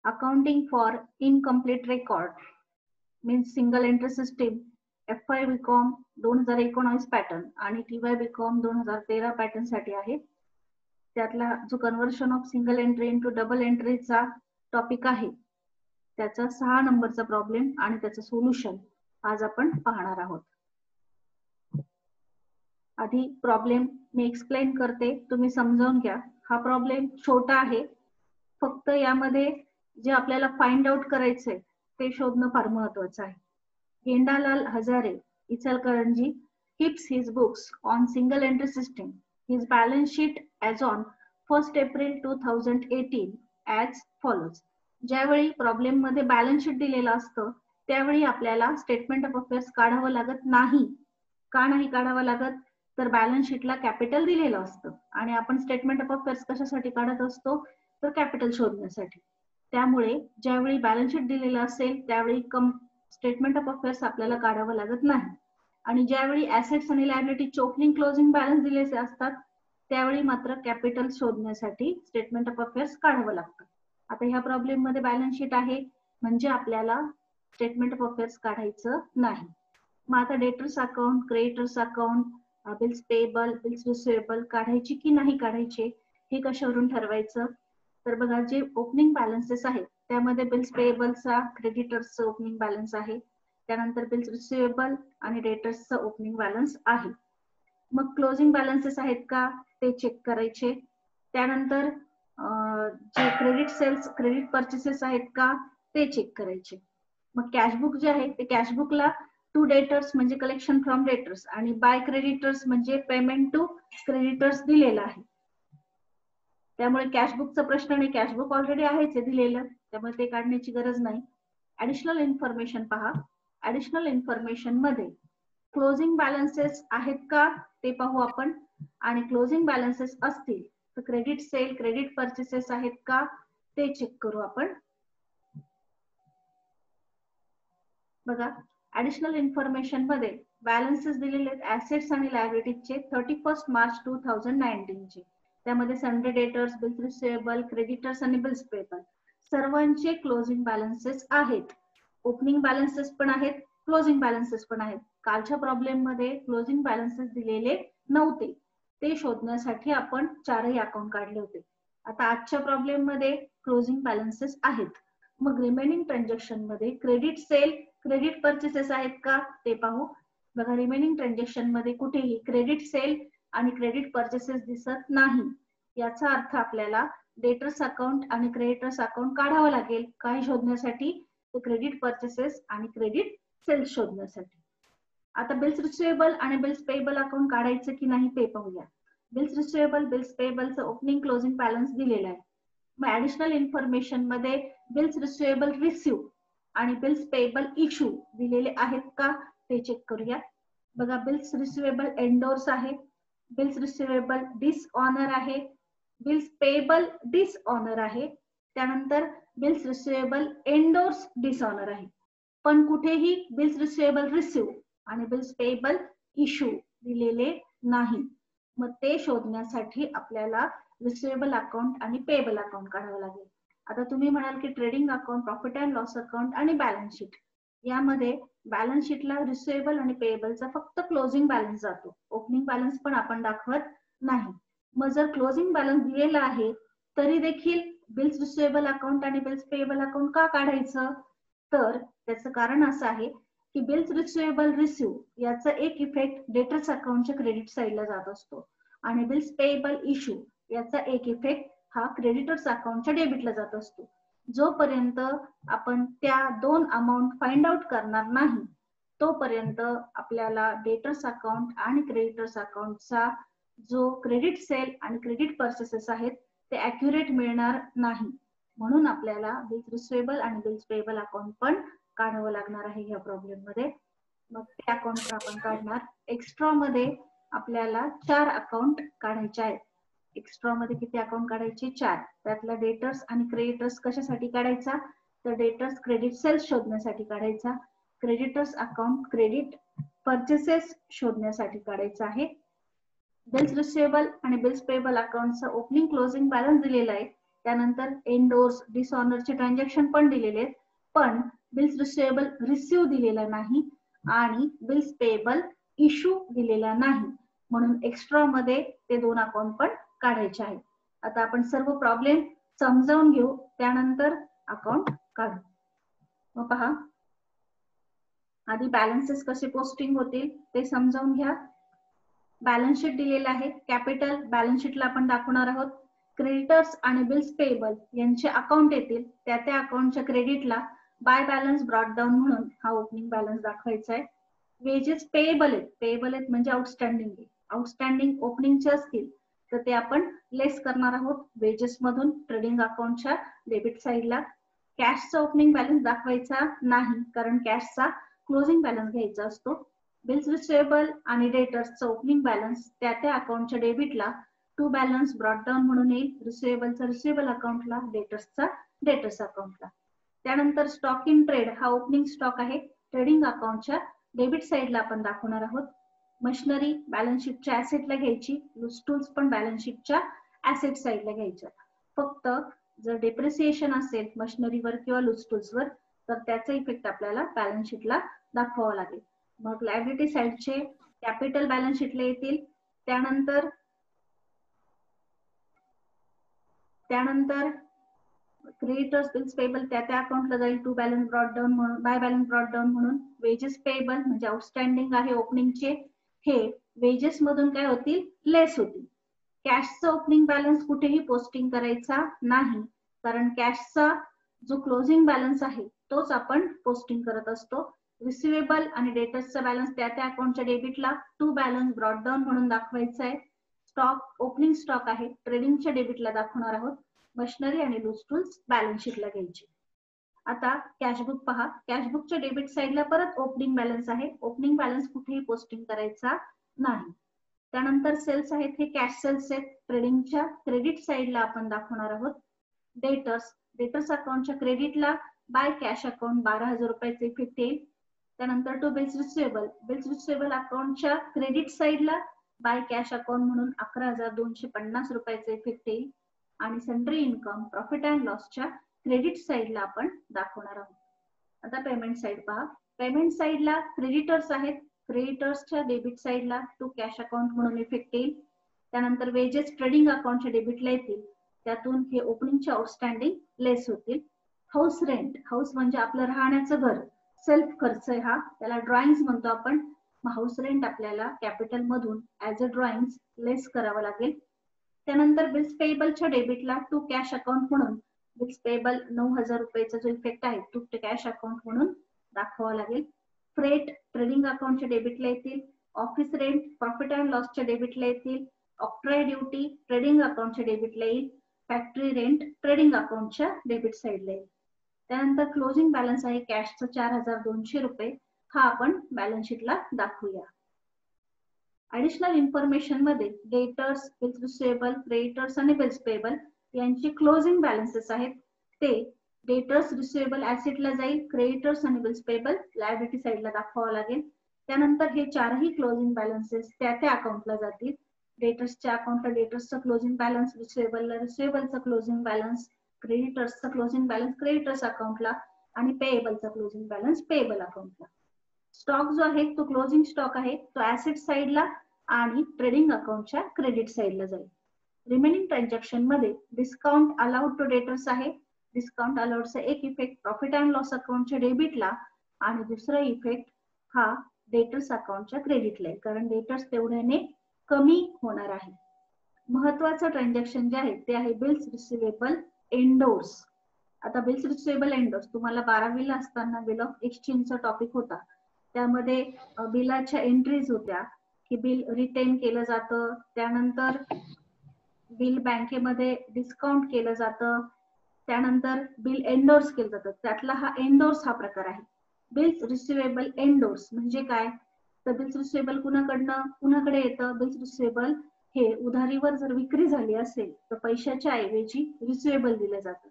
Accounting for incomplete record means single entry system FY BCom 2019 pattern आणि TY BCom 2013 pattern साठी आहे. त्यातला जो conversion of single entry into double एंट्रीचा topic आहे त्याचा 6 नंबरचा प्रॉब्लेम आणि त्याचं सोल्युशन आज आपण पाहणार आहोत. आधी प्रॉब्लेम मी एक्सप्लेन करते, तुम्ही समजावून घ्या. हा प्रॉब्लेम छोटा आहे, फक्त यामध्ये जे आपल्याला फाइंड आउट करायचंय ते शोधणं फार महत्वाचं आहे. Gendalal Hazare Ichalkaranji keeps his books on single entry system. His balance sheet as on 1st April 2018 as follows. ज्यावेळी प्रॉब्लेम मध्ये बॅलन्स शीट दिलेलं असतं त्यावेळी आपल्याला स्टेटमेंट ऑफ अफेअर्स काढावं लागत नाही. का नाही काढावं लागत? तर बॅलन्स शीटला कॅपिटल दिलेलं असतं आणि आपण स्टेटमेंट ऑफ अफेअर्स कशासाठी काढत असतो? तर कॅपिटल शोधण्यासाठी. त्यामुळे ज्यावेळी बॅलन्स शीट दिलेलं असेल त्यावेळी स्टेटमेंट ऑफ अफेअर्स आपल्याला काढावं लागत नाही. आणि ज्यावेळी ऍसेट्स आणि लायबिलिटीचे ओपनिंग क्लोजिंग बॅलन्स दिलेले असतात त्यावेळी मात्र कॅपिटल शोधण्यासाठी स्टेटमेंट ऑफ अफेअर्स काढावं लागतं. आता ह्या प्रॉब्लेम मध्ये बॅलन्स शीट आहे म्हणजे आपल्याला स्टेटमेंट ऑफ अफेअर्स काढायचं नाही. मग आता debtors account, creditors account, bills payable, bills receivable काढायची की नाही काढायचे हे कशावरून ठरवायचं? तर बघा, जे ओपनिंग बॅलन्सेस आहेत त्यामध्ये बिल्स पेएबलचा क्रेडिटर्सचा ओपनिंग बॅलन्स आहे, त्यानंतर बिल्स रिसिवेबल आणि डेटर्सचा ओपनिंग बॅलन्स आहे. मग क्लोजिंग बॅलन्सेस आहेत का ते चेक करायचे. त्यानंतर जे क्रेडिट सेल्स, क्रेडिट परचेसेस आहेत का ते चेक करायचे. मग कॅशबुक जे आहे ते कॅशबुकला टू डेटर्स म्हणजे कलेक्शन फ्रॉम डेटर्स आणि बाय क्रेडिटर्स म्हणजे पेमेंट टू क्रेडिटर्स दिलेलं आहे. त्यामुळे कॅशबुकचा प्रश्न नाही, कॅशबुक ऑलरेडी आहेच दिलेलं, त्यामुळे ते काढण्याची गरज नाही. ऍडिशनल इन्फॉर्मेशन पहा. ऍडिशनल इन्फॉर्मेशन मध्ये क्लोजिंग बॅलन्सेस आहेत का ते पाहू आपण. आणि क्लोजिंग बॅलन्सेस असतील तर क्रेडिट सेल, क्रेडिट परचेसेस आहेत का ते चेक करू आपण. बघा, ऍडिशनल इन्फॉर्मेशन मध्ये बॅलन्सेस दिलेले आहेत ऍसेट्स आणि लायबिलिटीजचे 31 मार्च 2019 चे. त्यामध्ये Sunday debtors, bills receivable, creditors आणि बिल्स पेएबल सर्वांचे क्लोजिंग बॅलन्सेस आहेत. ओपनिंग बॅलन्सेस पण आहेत, क्लोजिंग बॅलन्सेस पण आहेत. कालच्या प्रॉब्लेम मध्ये क्लोजिंग बॅलन्सेस दिलेले नव्हते, ते शोधण्यासाठी आपण 4ही अकाउंट काढले होते. आता आजच्या प्रॉब्लेम मध्ये क्लोजिंग बॅलन्सेस आहेत. मग रिमेनिंग ट्रान्झॅक्शन मध्ये क्रेडिट सेल, क्रेडिट परचेसेस आहेत का ते पाहू. बघा, रिमेनिंग ट्रान्झॅक्शन मध्ये कुठेही क्रेडिट सेल आणि क्रेडिट परचेसेस दिसत नाही. याचा अर्थ आपल्याला डेटर्स अकाउंट आणि क्रेडिटर्स अकाउंट काढावं लागेल. काय शोधण्यासाठी? क्रेडिट परचेसेस आणि क्रेडिट सेल्स शोधण्यासाठी. आता बिल्स रिसिवेबल आणि बिल्स पेएबल अकाउंट काढायचं की नाही ते पाहूया. बिल्स रिसिवेबल, बिल्स पेएबलचं ओपनिंग क्लोजिंग बॅलन्स दिलेला आहे. मग ऍडिशनल इन्फॉर्मेशन मध्ये बिल्स रिसिवेबल रिसिव्ह आणि बिल्स पेएबल इश्यू दिलेले आहेत का ते चेक करूया. बघा, बिल्स रिसिवेबल एंडोर्स आहे, बिल्स रिसिवेबल डिसऑनर आहे, बिल्स पेएबल डिसऑनर आहे, त्यानंतर बिल्स रिसिवेबल एंडोर्स डिसऑनर आहे. पण कुठेही बिल्स रिसिवेबल रिसिव्ह आणि बिल्स पेएबल इश्यू दिलेले नाही. मग ते शोधण्यासाठी आपल्याला रिसिवेबल अकाउंट आणि पेएबल अकाउंट काढावं लागेल. आता तुम्ही म्हणाल की trading account, profit and loss account आणि बॅलन्स शीट, यामध्ये बॅलन्स शीटला रिसिवेबल आणि पेएबलचा फक्त क्लोजिंग बॅलन्स जातो, ओपनिंग बॅलन्स पण आपण दाखवत नाही. मग जर क्लोजिंग बॅलन्स दिलेला आहे तरी देखील बिल्स रिसिवेबल अकाउंट आणि बिल्स पेएबल अकाउंट का काढायचं? तर त्याचं कारण असं आहे की बिल्स रिसिवेबल रिसिव्ह याचा एक इफेक्ट डेटर्स अकाउंटच्या क्रेडिट साईडला जात असतो आणि बिल्स पेएबल इश्यू याचा एक इफेक्ट हा क्रेडिटर्स अकाउंटच्या डेबिटला जात असतो. जोपर्यंत आपण त्या दोन अमाऊंट फाइंड आउट करणार नाही तोपर्यंत आपल्याला डेटर्स अकाउंट आणि क्रेडिटर्स अकाउंटचा जो क्रेडिट सेल आणि क्रेडिट परचेसेस आहेत ते ऍक्युरेट मिळणार नाही. म्हणून आपल्याला बिल्स रिसिवेबल आणि बिल्स पेएबल अकाउंट पण काढावं लागणार आहे या प्रॉब्लेम मध्ये. मग ते अकाउंट आपण काढणार. एक्स्ट्रा मध्ये आपल्याला 4 अकाउंट काढायचे आहेत. एक्स्ट्रा मध्ये किती अकाउंट काढायचे? 4. त्यातला डेटर्स आणि क्रेडिटर्स कशासाठी काढायचा? तर डेटर्स क्रेडिट सेल्स शोधण्यासाठी काढायचा, क्रेडिटर्स अकाउंट क्रेडिट परचेसेस शोधण्यासाठी काढायचा आहे. बिल्स रिसिवेबल आणि बिल्स पेएबल अकाउंटचा ओपनिंग क्लोजिंग बॅलन्स दिलेला आहे त्यानंतर एंडोर्स डिसऑनरचे ट्रान्झॅक्शन पण दिलेले आहेत, पण बिल्स रिसिवेबल रिसिव्ह दिलेला नाही आणि बिल्स पेएबल इश्यू दिलेला नाही, म्हणून एक्स्ट्रा मध्ये ते दोन अकाउंट पण काढायचे आहेत. आता आपण सर्व प्रॉब्लेम समजावून घेऊ, त्यानंतर अकाउंट काढू. मग पहा, आधी बॅलन्सेस कसे पोस्टिंग होतील ते समजावून घ्या. बॅलन्स शीट दिलेलं आहे. कॅपिटल बॅलन्स शीटला आपण दाखवणार आहोत. क्रेडिटर्स आणि बिल्स पेएबल यांचे अकाउंट येतील, त्या अकाउंटच्या क्रेडिटला बाय बॅलन्स ब्रॉट डाऊन म्हणून हा ओपनिंग बॅलन्स दाखवायचा आहे. वेजेस पेएबल आहेत म्हणजे आउटस्टँडिंग आहे. आउटस्टँडिंग ओपनिंगचे असतील तर ते आपण लेस करणार आहोत वेजेस मधून ट्रेडिंग अकाउंटच्या डेबिट साइडला. कॅशचा ओपनिंग बॅलन्स दाखवायचा नाही, कारण कॅशचा क्लोजिंग बॅलन्स घ्यायचा असतो. बिल्स रिसिवेबल आणि डेटर्सचा ओपनिंग बॅलन्स त्या अकाउंटच्या डेबिटला टू बॅलन्स ब्रॉट डाऊन म्हणून येईल. रिसिवेबलचा रिसिवेबल अकाउंटला, डेटर्सचा डेटर्स अकाउंटला. त्यानंतर स्टॉक इन ट्रेड हा ओपनिंग स्टॉक आहे, ट्रेडिंग अकाउंटच्या डेबिट साइडला आपण दाखवणार आहोत. मशिनरी बॅलन्स शीटच्या ऍसेटला घ्यायची, लूज टूल्स पण बॅलन्स शीटच्या ऍसेट साइडला घ्यायच्या. फक्त जर डेप्रिसिएशन असेल मशिनरीवर किंवा लूज टूल्सवर तर त्याचा इफेक्ट आपल्याला बॅलन्स शीटला दाखवावा लागेल. मग लायबिलिटी साइडचे कॅपिटल बॅलन्स शीटला येतील. त्यानंतर क्रेडिटर्स बिल्स पेएबल त्या अकाउंटला जाईल टू बॅलन्स ब्रॉट डाऊन म्हणून, बाय बॅलन्स ब्रॉट डाऊन म्हणून. वेजेस पेएबल म्हणजे आउटस्टँडिंग आहे ओपनिंगचे, हे वेजेस मधून काय होतील, लेस होतील. कॅशचा ओपनिंग बॅलन्स कुठेही पोस्टिंग करायचा नाही, कारण कॅशचा जो क्लोजिंग बॅलन्स आहे तोच आपण पोस्टिंग करत असतो. रिसिवेबल आणि डेटर्सचा बॅलन्स त्या अकाउंटच्या डेबिटला टू बॅलन्स ब्रॉट डाऊन म्हणून दाखवायचा आहे. स्टॉक ओपनिंग स्टॉक आहे, ट्रेडिंगच्या डेबिटला दाखवणार आहोत. मशिनरी आणि लूज टूल्स बॅलन्स शीटला घ्यायची. आता कॅशबुक पहा, कॅशबुकच्या डेबिट साइडला परत ओपनिंग बॅलन्स आहे, ओपनिंग बॅलन्स कुठेही पोस्टिंग करायचा नाही. त्यानंतर सेल्स आहेत, हे कॅश सेल्स आहेत, ट्रेडिंगच्या क्रेडिट साइडला आपण दाखवणार आहोत. डेटर्स अकाउंटच्या क्रेडिटला बाय कॅश अकाउंट 12,000 रुपयाचे इफेक्ट येईल. त्यानंतर टू बिल्स रिसिवेबल अकाउंटच्या क्रेडिट साइडला बाय कॅश अकाउंट म्हणून 11,250 रुपयाचे इफेक्ट येईल. आणि सन्ड्री इन्कम प्रॉफिट अँड लॉसच्या क्रेडिट साइडला आपण दाखवणार आहोत. आता पेमेंट साइड पहा, पेमेंट साइडला क्रेडिटर्स आहेत, क्रेडिटर्सच्या डेबिट साइडला टू कॅश अकाउंट म्हणून इफेक्ट येईल. त्यानंतर वेजेस ट्रेडिंग अकाउंटच्या डेबिटला येतील, त्यातून हे ओपनिंगचे आउटस्टँडिंग लेस होतील. हाऊस रेंट, हाऊस म्हणजे आपलं राहण्याचं घर, सेल्फ खर्च आहे हा, त्याला ड्रॉइंग्स म्हणतो आपण. हाऊस रेंट आपल्याला कॅपिटल मधून ऍज अ ड्रॉइंग्स लेस करावं लागेल. त्यानंतर बिल्स पेएबलच्या डेबिटला टू कॅश अकाउंट म्हणून बिल्स पेएबल 9,000 रुपयाचा जो इफेक्ट आहे टू कॅश अकाउंट म्हणून दाखवावा लागेल. फ्रेट ट्रेडिंग अकाउंटच्या डेबिटला येतील. ऑफिस रेंट प्रॉफिट अँड लॉसच्या डेबिटला येतील. ऑक्ट्राय ड्युटी ट्रेडिंग अकाउंटच्या डेबिटला येईल. फॅक्टरी रेंट ट्रेडिंग अकाउंटच्या डेबिट साइडला येईल. त्यानंतर क्लोजिंग बॅलन्स आहे कॅशचा 4,200 रुपये, हा आपण बॅलन्स शीटला दाखवूया. ऍडिशनल इन्फॉर्मेशन मध्ये डेटर्स, बिल्स रिसिवेबल, क्रेडिटर्स आणि बिल्स पेएबल यांचे क्लोजिंग बॅलन्सेस आहेत, ते डेटर्स रिसिवेबल ऍसेटला जाईल, क्रेडिटर्स आणि बिल्स पेएबल लायबिलिटी साइडला दाखवावं लागेल. त्यानंतर हे चारही क्लोजिंग बॅलन्सेस त्या अकाउंटला जातील. डेटर्सच्या अकाउंटला डेटर्सचा क्लोजिंग बॅलन्स, रिसिवेबलला रिसिवेबलचा क्लोजिंग बॅलन्स, क्रेडिटर्सचा क्लोजिंग बॅलन्स क्रेडिटर्स अकाउंटला आणि पेएबलचा क्लोजिंग बॅलन्स पेएबल अकाउंटला. स्टॉक जो आहे तो क्लोजिंग स्टॉक आहे, तो ऍसेट साइडला आणि ट्रेडिंग अकाउंटच्या क्रेडिट साइडला जाईल. रिमेनिंग ट्रान्झॅक्शन मध्ये डिस्काउंट अलाउड टू डेटर्स आहे. डिस्काउंट अलाउडचा एक इफेक्ट प्रॉफिट अँड लॉस अकाउंटच्या डेबिटला आणि दुसरा इफेक्ट हा डेटर्स अकाउंटच्या क्रेडिटला आहे, कारण डेटर्स तेवढ्याने कमी होणार आहे. महत्वाचं ट्रान्झॅक्शन जे आहे ते आहे बिल्स रिसिवेबल एंडोर्स. आता बिल्स रिसिवेबल एंडोर्स तुम्हाला 12वीला असताना बिल ऑफ एक्सचेंजचा टॉपिक होता, त्यामध्ये बिलाच्या एंट्रीज होत्या की बिल रिटेन केलं जातं, त्यानंतर बिल बँकेमध्ये डिस्काउंट केलं जातं, त्यानंतर बिल एंडोर्स केलं जातं. त्यातला हा एंडोर्स हा प्रकार आहे. बिल्स रिसिवेबल एंडोर्स म्हणजे काय, तर बिल्स रिसिवेबल कुणाकडे येतं, बिल्स रिसिवेबल हे उधारीवर जर विक्री झाली असेल तर पैशाच्या ऐवजी रिसिवेबल दिलं जातं.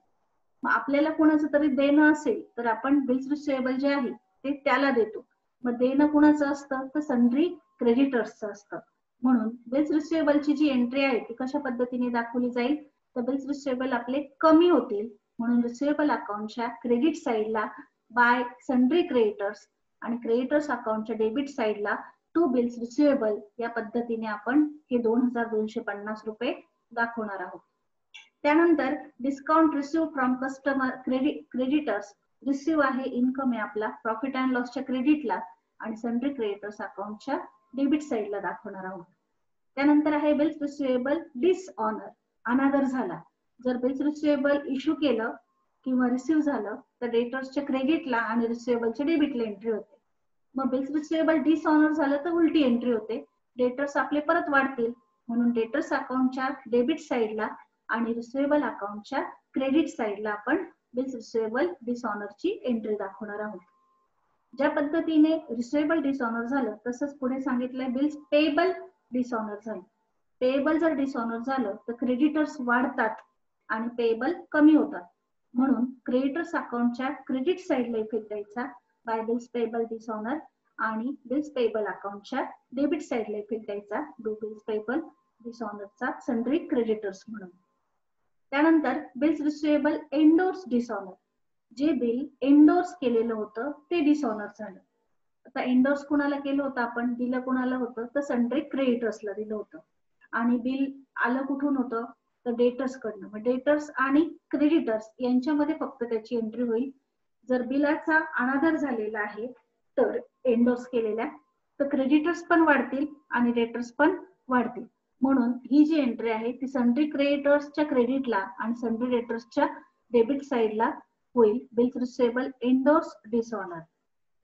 मग आपल्याला कोणाचं तरी देणं असेल तर आपण बिल्स रिसिवेबल जे आहे ते त्याला देतो. मग देणं कुणाचं असतं, तर सन्ड्री क्रेडिटर्सचं असतं. म्हणून बिल्स रिसिवेबलची जी एंट्री आहे ती कशा पद्धतीने दाखवली जाईल, तर बिल्स रिसिवेबल आपले कमी होतील, म्हणून रिसिवेबल अकाउंटच्या क्रेडिट साइडला बाय सन्ड्री क्रेडिटर्स आणि क्रेडिटर्स अकाउंटच्या डेबिट साइडला टू बिल्स रिसिवेबल या पद्धतीने आपण हे 2250 रुपये दाखवणार आहोत. त्यानंतर discount receive from customer creditors receive आहे, इन्कम आहे आपला प्रॉफिट अँड लॉसच्या क्रेडिटला आणि सन्ड्री क्रेडिटर्स अकाउंटच्या डेबिट साइडला दाखवणार आहोत. त्यानंतर आहे बिल्स रिसिवेबल डिसऑनर, अनादर झाला. जर बिल्स रिसिवेबल इश्यू केलं किंवा रिसिव्ह झालं तर डेटर्सच्या क्रेडिटला आणि रिसिवेबलच्या डेबिटला एंट्री होते. मग बिल्स रिसिवेबल डिसऑनर झालं तर उलटी एंट्री होते, डेटर्स आपले परत वाढतील, म्हणून डेटर्स अकाउंटच्या डेबिट साइडला आणि रिसिवेबल अकाउंटच्या क्रेडिट साइडला आपण बिल्स रिसिवेबल डिसऑनरची एंट्री दाखवणार आहोत. ज्या पद्धतीने रिसिवेबल डिसऑनर झालं तसंच पुढे सांगितलंय बिल्स पेएबल डिसऑनर झालं. पेएबल जर डिसऑनर झालं तर क्रेडिटर्स वाढतात आणि पेएबल कमी होतात, म्हणून क्रेडिटर्स अकाउंटच्या क्रेडिट साइडला इफेक्ट द्यायचा बाय बिल्स पेएबल डिसऑनर आणि बिल्स पेएबल अकाउंटच्या डेबिट साइडला इफेक्ट द्यायचा डू बिल्स पेएबल डिसऑनरचा सन्ड्री क्रेडिटर्स म्हणून. त्यानंतर बिल्स रिसिवेबल एंडोर्स डिसऑनर, जे बिल एंडोर्स केलेलं होतं ते डिसऑनर झालं. आता एंडोर्स कोणाला केलं होतं आपण, दिलं कोणाला होतं तर सन्ड्री क्रेडिटर्सला दिलं होतं आणि बिल आलं कुठून होतं तर डेटर्स कडनं. मग डेटर्स आणि क्रेडिटर्स यांच्यामध्ये फक्त त्याची एंट्री होईल. जर बिलाचा अनादर झालेला आहे तर एंडोर्स केलेल्या तर क्रेडिटर्स पण वाढतील आणि डेटर्स पण वाढतील, म्हणून ही जी एंट्री आहे ती सन्ड्री क्रेडिटर्सच्या क्रेडिटला आणि सन्ड्री डेटर्सच्या डेबिट साइडला होईल बिल्स रिसिवेबल एंडोर्स डिसऑनर.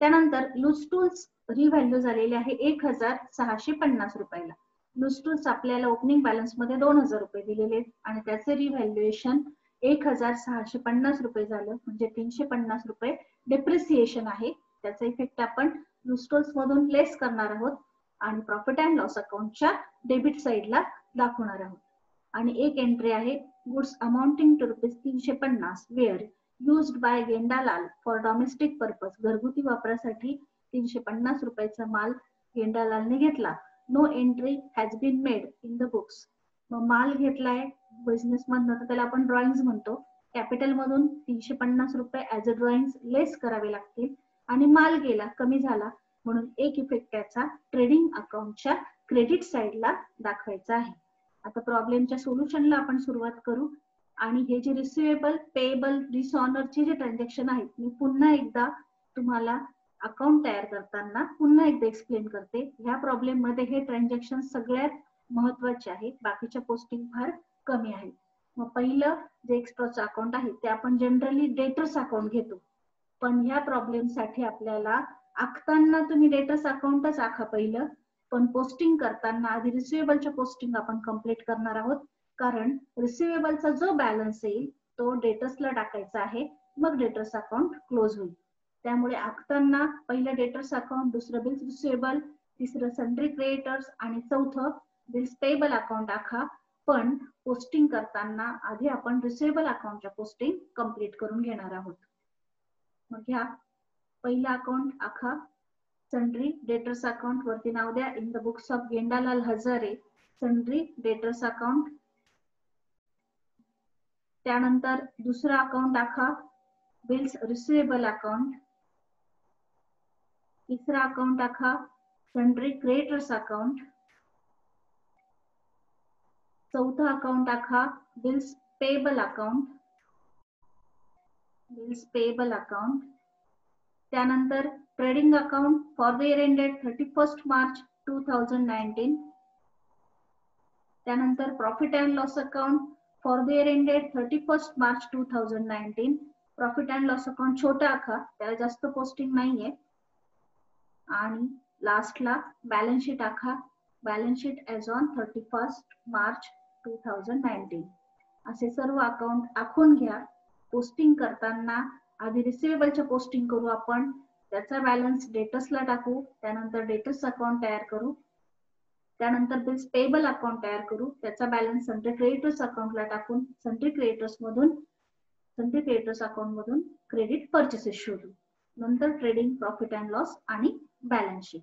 त्यानंतर लूज टूल्स रिव्हॅल्यू झालेले आहे 1650 रुपयाला. लूज टूल्स आपल्याला ओपनिंग बॅलन्स मध्ये 2000 रुपये दिलेले आणि त्याचे रिव्हॅल्युएशन 1650 रुपये झालं, म्हणजे 350 रुपये डेप्रिसिएशन आहे. त्याचा इफेक्ट आपण लूज टूल्स मधून लेस करणार आहोत आणि प्रॉफिट अँड लॉस अकाउंटच्या डेबिट साइडला दाखवणार आहोत. आणि एक एंट्री आहे goods amounting to ₹350 were used by Gendalal for domestic purpose, घरगुती वापरासाठी 350 रुपयाचा माल गेंडालालने घेतला. No entry has been made in the books. मग माल घेतलाय बिझनेस मधनं तर त्याला आपण ड्रॉइंग म्हणतो. कॅपिटल मधून 350 रुपये ऍज अ ड्रॉइंग लेस करावे लागतील आणि माल गेला, कमी झाला, म्हणून एक इफेक्ट त्याचा ट्रेडिंग अकाउंटच्या क्रेडिट साइडला दाखवायचा आहे. आता प्रॉब्लेमच्या सोल्युशनला आपण सुरुवात करू आणि हे जे रिसिवेबल पेएबल डिसऑनरचे जे ट्रान्झॅक्शन आहेत मी पुन्हा एकदा तुम्हाला अकाउंट तयार करताना पुन्हा एकदा एक्सप्लेन करते. ह्या प्रॉब्लेम मध्ये हे ट्रान्झॅक्शन सगळ्यात महत्वाचे आहे, बाकीच्या पोस्टिंग फार कमी आहेत. मग पहिलं जे एक्स्ट्राचं अकाउंट आहे ते आपण जनरली डेटर्स अकाउंट घेतो, पण ह्या प्रॉब्लेम साठी आपल्याला आखताना तुम्ही डेटर्स अकाउंटच आखा पहिलं, पण पोस्टिंग करताना आधी रिसिवेबलच्या पोस्टिंग आपण कम्प्लीट करणार आहोत, कारण रिसिवेबलचा जो बॅलन्स येईल तो डेटर्सला टाकायचा आहे, मग डेटर्स अकाउंट क्लोज होईल. त्यामुळे आखताना पहिलं डेटर्स अकाउंट, दुसरं बिल्स रिसिवेबल, तिसरं सन्ड्री क्रेडिटर्स आणि चौथं बिल्स पेएबल अकाउंट आखा, पण पोस्टिंग करताना आधी आपण रिसिवेबल अकाउंटच्या पोस्टिंग कम्प्लीट करून घेणार आहोत. मग ह्या पहिला अकाउंट आखा सन्ड्री डेटर्स अकाउंट, वरती नाव द्या in the books of Gendalal Hazare sundry debtors account. त्यानंतर दुसरा अकाउंट आखा बिल्स रिसिवेबल अकाउंट. तिसरा अकाउंट आखा सन्ड्री क्रेडिटर्स अकाउंट. चौथा अकाउंट आखा bills payable account. Bills payable account. त्यानंतर trading account for the year ended 31 March 2019. त्यानंतर profit and loss account for the year ended 31 March 2019. Profit and loss account छोटा आखा, त्याला जास्त posting नाहीये. आणि लास्टला बॅलन्स शीट आखा, balance sheet as on 31 March 2019. असे सर्व अकाउंट आखून घ्या. पोस्टिंग करताना आधी रिसिवेबलच्या पोस्टिंग करू आपण, त्याचा बॅलन्स डेटर्सला टाकू, त्यानंतर डेटर्स अकाउंट तयार करू, त्यानंतर बिल्स पेएबल अकाउंट तयार करू, त्याचा बॅलन्स सन्ड्री क्रेडिटर्स अकाउंटला टाकून सन्ड्री क्रेडिटर्स अकाउंट मधून क्रेडिट परचेसेस शोधू, नंतर ट्रेडिंग, प्रॉफिट अँड लॉस आणि बॅलन्स शीट.